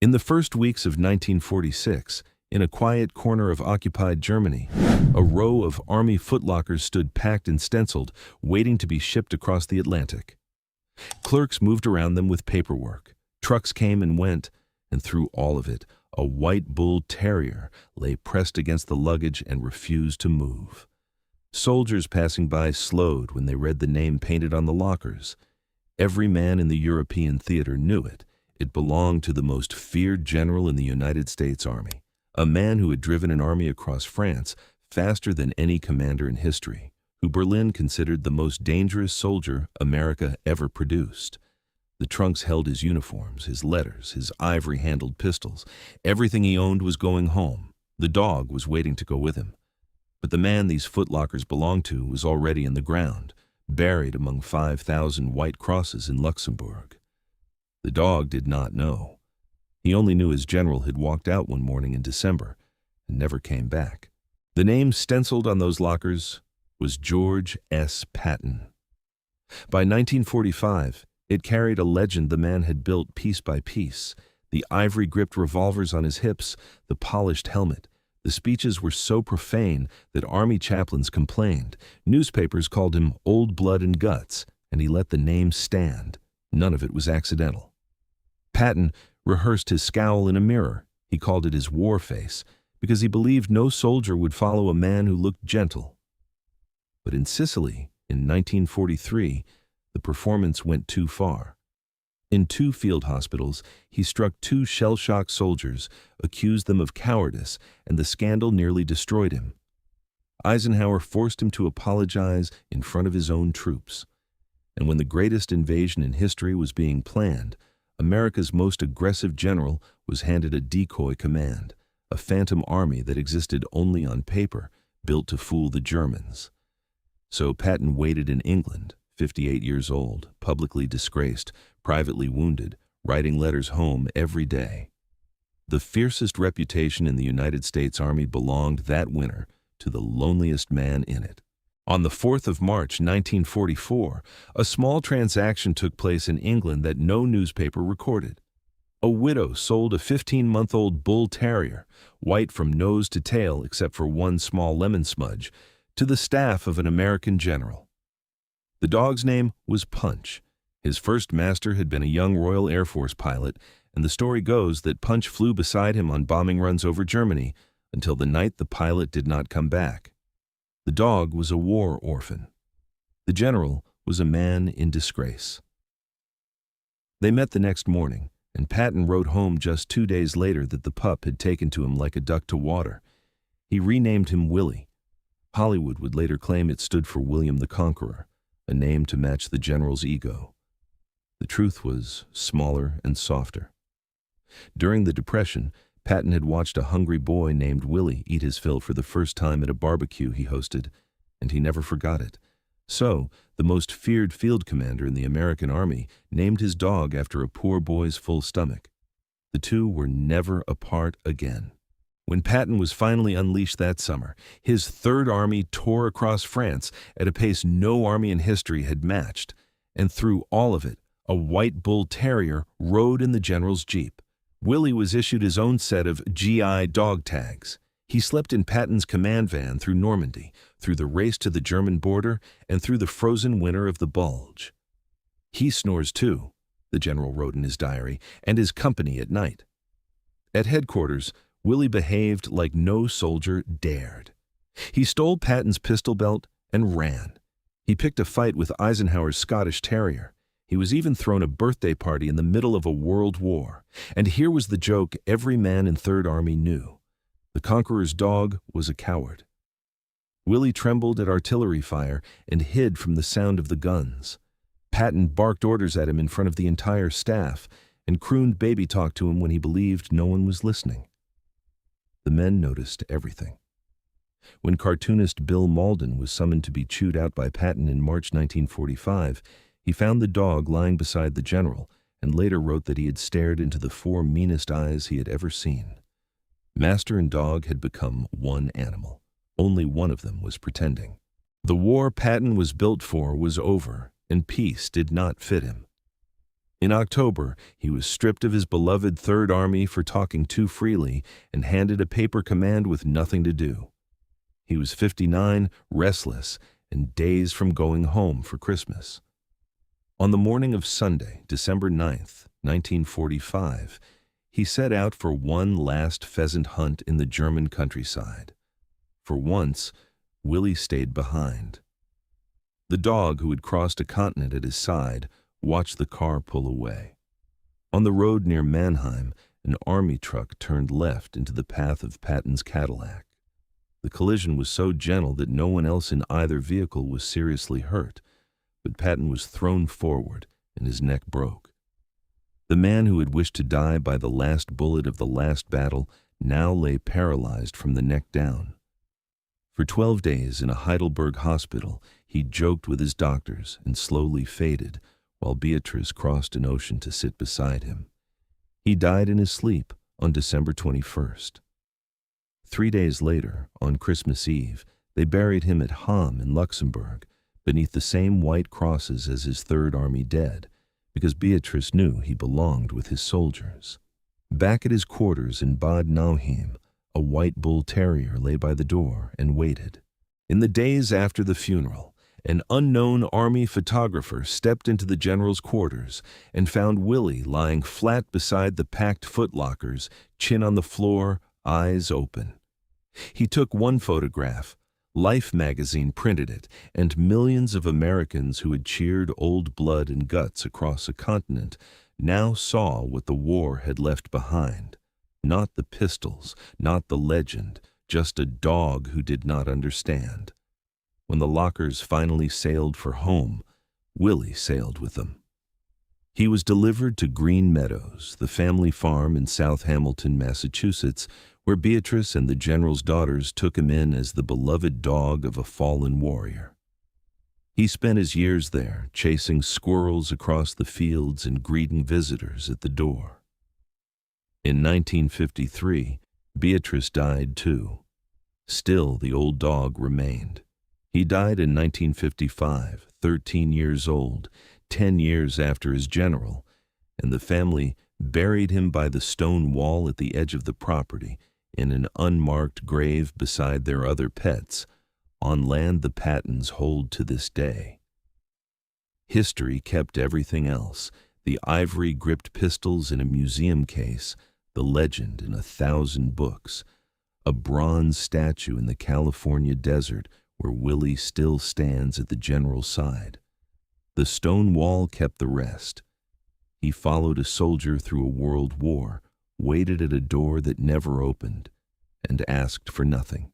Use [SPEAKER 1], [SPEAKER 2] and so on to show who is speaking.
[SPEAKER 1] In the first weeks of 1946, in a quiet corner of occupied Germany, a row of army footlockers stood packed and stenciled, waiting to be shipped across the Atlantic. Clerks moved around them with paperwork. Trucks came and went, and through all of it, a white bull terrier lay pressed against the luggage and refused to move. Soldiers passing by slowed when they read the name painted on the lockers. Every man in the European theater knew it. It belonged to the most feared general in the United States Army, a man who had driven an army across France faster than any commander in history, who Berlin considered the most dangerous soldier America ever produced. The trunks held his uniforms, his letters, his ivory-handled pistols. Everything he owned was going home. The dog was waiting to go with him. But the man these footlockers belonged to was already in the ground, buried among 5,000 white crosses in Luxembourg. The dog did not know. He only knew his general had walked out one morning in December and never came back. The name stenciled on those lockers was George S. Patton. By 1945, it carried a legend the man had built piece by piece: the ivory-gripped revolvers on his hips, the polished helmet. The speeches were so profane that army chaplains complained. Newspapers called him Old Blood and Guts, and he let the name stand. None of it was accidental. Patton rehearsed his scowl in a mirror. He called it his war face, because he believed no soldier would follow a man who looked gentle. But in Sicily, in 1943, the performance went too far. In 2 field hospitals, he struck 2 shell-shocked soldiers, accused them of cowardice, and the scandal nearly destroyed him. Eisenhower forced him to apologize in front of his own troops. And when the greatest invasion in history was being planned, America's most aggressive general was handed a decoy command, a phantom army that existed only on paper, built to fool the Germans. So Patton waited in England, 58 years old, publicly disgraced, privately wounded, writing letters home every day. The fiercest reputation in the United States Army belonged that winter to the loneliest man in it. On the 4th of March, 1944, a small transaction took place in England that no newspaper recorded. A widow sold a 15-month-old bull terrier, white from nose to tail except for one small lemon smudge, to the staff of an American general. The dog's name was Punch. His first master had been a young Royal Air Force pilot, and the story goes that Punch flew beside him on bombing runs over Germany until the night the pilot did not come back. The dog was a war orphan. The general was a man in disgrace. They met the next morning, and Patton wrote home just 2 days later that the pup had taken to him like a duck to water. He renamed him Willie. Hollywood would later claim it stood for William the Conqueror, a name to match the general's ego. The truth was smaller and softer. During the Depression, Patton had watched a hungry boy named Willie eat his fill for the first time at a barbecue he hosted, and he never forgot it. So, the most feared field commander in the American Army named his dog after a poor boy's full stomach. The two were never apart again. When Patton was finally unleashed that summer, his Third Army tore across France at a pace no army in history had matched, and through all of it, a white bull terrier rode in the general's jeep. Willie was issued his own set of GI dog tags. He slept in Patton's command van through Normandy, through the race to the German border, and through the frozen winter of the Bulge. "He snores too," the general wrote in his diary, "and is company at night." At headquarters, Willie behaved like no soldier dared. He stole Patton's pistol belt and ran. He picked a fight with Eisenhower's Scottish terrier. He was even thrown a birthday party in the middle of a world war. And here was the joke every man in Third Army knew. The Conqueror's dog was a coward. Willie trembled at artillery fire and hid from the sound of the guns. Patton barked orders at him in front of the entire staff and crooned baby talk to him when he believed no one was listening. The men noticed everything. When cartoonist Bill Malden was summoned to be chewed out by Patton in March 1945, he found the dog lying beside the general and later wrote that he had stared into the 4 meanest eyes he had ever seen. Master and dog had become one animal. Only one of them was pretending. The war Patton was built for was over, and peace did not fit him. In October, he was stripped of his beloved Third Army for talking too freely and handed a paper command with nothing to do. He was 59, restless, and days from going home for Christmas. On the morning of Sunday, December 9th, 1945, he set out for one last pheasant hunt in the German countryside. For once, Willie stayed behind. The dog, who had crossed a continent at his side, watched the car pull away. On the road near Mannheim, an army truck turned left into the path of Patton's Cadillac. The collision was so gentle that no one else in either vehicle was seriously hurt, but Patton was thrown forward and his neck broke. The man who had wished to die by the last bullet of the last battle now lay paralyzed from the neck down. For 12 days in a Heidelberg hospital, he joked with his doctors and slowly faded, while Beatrice crossed an ocean to sit beside him. He died in his sleep on December 21st. 3 days later, on Christmas Eve, they buried him at Ham in Luxembourg, beneath the same white crosses as his Third Army dead, because Beatrice knew he belonged with his soldiers. Back at his quarters in Bad Nauheim, a white bull terrier lay by the door and waited. In the days after the funeral, an unknown army photographer stepped into the general's quarters and found Willie lying flat beside the packed footlockers, chin on the floor, eyes open. He took one photograph. Life magazine printed it, and millions of Americans who had cheered Old Blood and Guts across a continent now saw what the war had left behind. Not the pistols, not the legend, just a dog who did not understand. When the lockers finally sailed for home, Willie sailed with them. He was delivered to Green Meadows, the family farm in South Hamilton, Massachusetts, where Beatrice and the general's daughters took him in as the beloved dog of a fallen warrior. He spent his years there, chasing squirrels across the fields and greeting visitors at the door. In 1953, Beatrice died too. Still, the old dog remained. He died in 1955, 13 years old, 10 years after his general, and the family buried him by the stone wall at the edge of the property in an unmarked grave beside their other pets, on land the Pattons hold to this day. History kept everything else, the ivory-gripped pistols in a museum case, the legend in 1,000 books, a bronze statue in the California desert where Willie still stands at the general's side. The stone wall kept the rest. He followed a soldier through a world war, waited at a door that never opened, and asked for nothing.